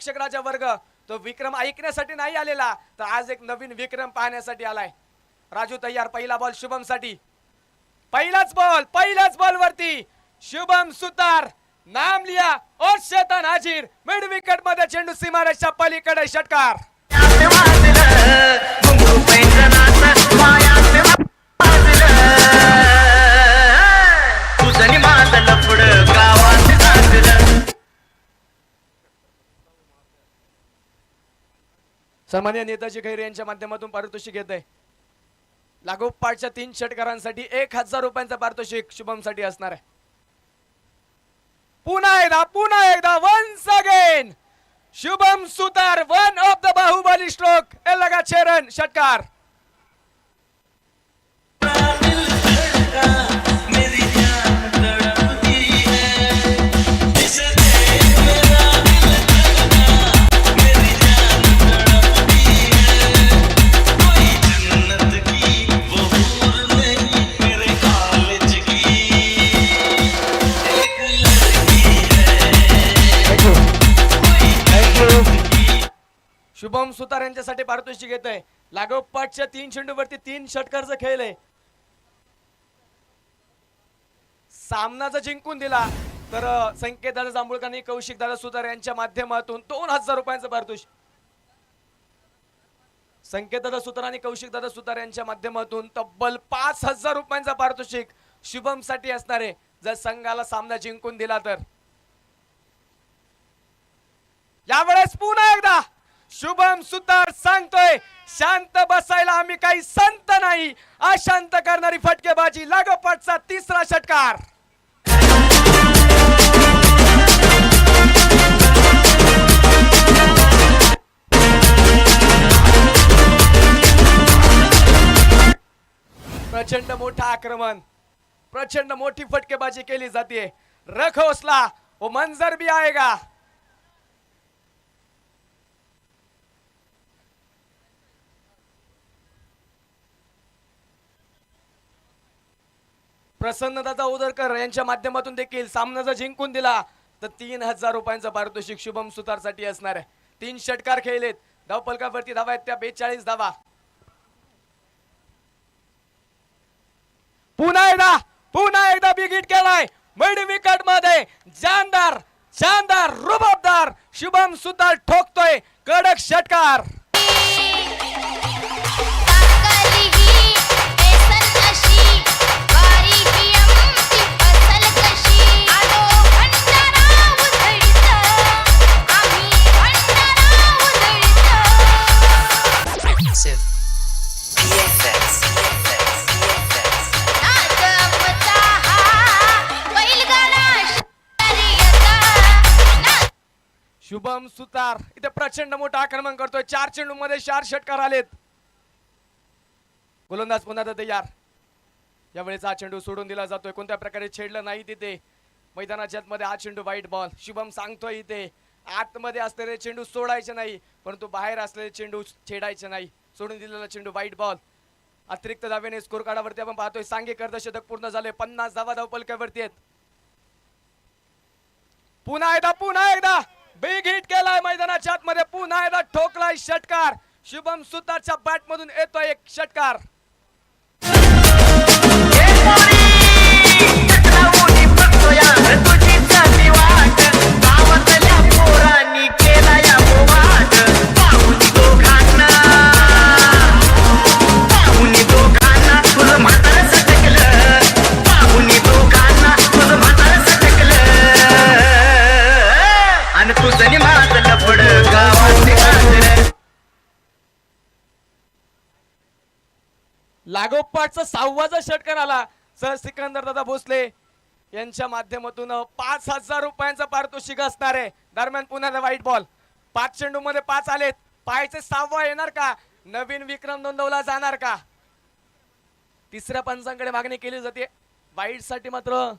प्रेक्षक राजा वर्ग तो विक्रम ऐकण्यासाठी नाही आलेला, तर आज एक नवीन विक्रम पाहण्यासाठी आलाय. राजू तयार, पहिला बॉल शुभम साठी. पहिलाच बॉल वरती शुभम सुतार नाम लिया और शैतान हाजीर. मिड विकेट मध्ये चेंडू सीमारेषा पलीकडे षटकार. सन्माननीय नेताजी खैरे यांच्या माध्यमातून पारितोषिक येत आहे. लागोपाठच्या 3 षटकारांसाठी 1000 रुपयांचा पारितोषिक शुभम साठी असणार आहे. पुन्हा एकदा once again Shubham Sutar, one of the Baahubali stroke. ए लगा चेरन षटकार. शुभम सुतार यांच्यासाठी पारितोषिक येत आहे. लागोपाठच्या 3 चेंडूवरती 3 षटकारचा खेळ आहे. सामना जर जिंकून दिला तर संकेत दादा जांभूळकर आणि कौशिक दादा सुतार यांच्या माध्यमातून 2000 रुपयांचं पारितोषिक. संकेत दादा सुतार आणि कौशिक दादा सुतार यांच्या माध्यमातून तब्बल 5000 रुपयांचा पारितोषिक शुभम साठी असणार आहे जर संघाला सामना जिंकून दिला तर. यावेळेस पुन्हा एकदा शुभम सुतार सांगतोय, शांत बसायला आम्ही काही संत नाही. अशांत करणारी फटकेबाजी. लागोपाठचा 3रा षटकार. प्रचंड मोठा आक्रमण, प्रचंड मोठी फटकेबाजी केली जाते. रख हौसला वो मंजर भी आएगा. प्रसन्न दादा उदरकर यांच्या माध्यमातून देखील सामना जर जिंकून दिला तर 3000 रुपयांचं पारितोषिक शुभम सुतार साठी असणार आहे. 3 षटकार खेळलेत. धावफलकावरती धावा आहेत त्या 42 धावा. पुन्हा एकदा बिग हिट केलाय. मिड विकेट मध्ये शानदार रुबाबदार शुभम सुतार ठोकतोय कडक षटकार. शुभम सुतार इथे प्रचंड मोठं आक्रमण करतोय. 4 चेंडू मध्ये 4 षटकार आलेत. गोलंदाज पुन्हा तयार. यावेळेस हा चेंडू सोडून दिला जातोय. कोणत्या प्रकारे छेडलं नाही तिथे. मैदानाच्या आतमध्ये हा चेंडू वाईट बॉल. शुभम सांगतोय इथे आतमध्ये असलेले चेंडू सोडायचे नाही, परंतु बाहेर असलेले चेंडू छेडायचे नाही. सोडून दिलेला चेंडू वाईट बॉल. अतिरिक्त धावेने स्कोर कार्डावरती आपण पाहतोय सांघिक अर्धशतक पूर्ण झाले. 50 धावा धावफलकावरती आहेत. पुन्हा एकदा बिग हिट केलाय मैदानाच्या आतमध्ये. पुन्हा एकदा ठोकलाय षटकार. शुभम सुतारच्या बॅट मधून येतोय एक षटकार. लागोपाठचा 6वाचा षटकार आला. सर सिकंदर दादा भोसले यांच्या माध्यमातून 5000 रुपयांचा पारितोषिक असणार आहे. दरम्यान पुन्हा वाईट बॉल. 5 चेंडू मध्ये 5 आलेत. पाहायचे 6वा येणार का? नवीन विक्रम नोंदवला जाणार का? 3ऱ्या पंचांकडे मागणी केली जाते. वाईट साठी मात्र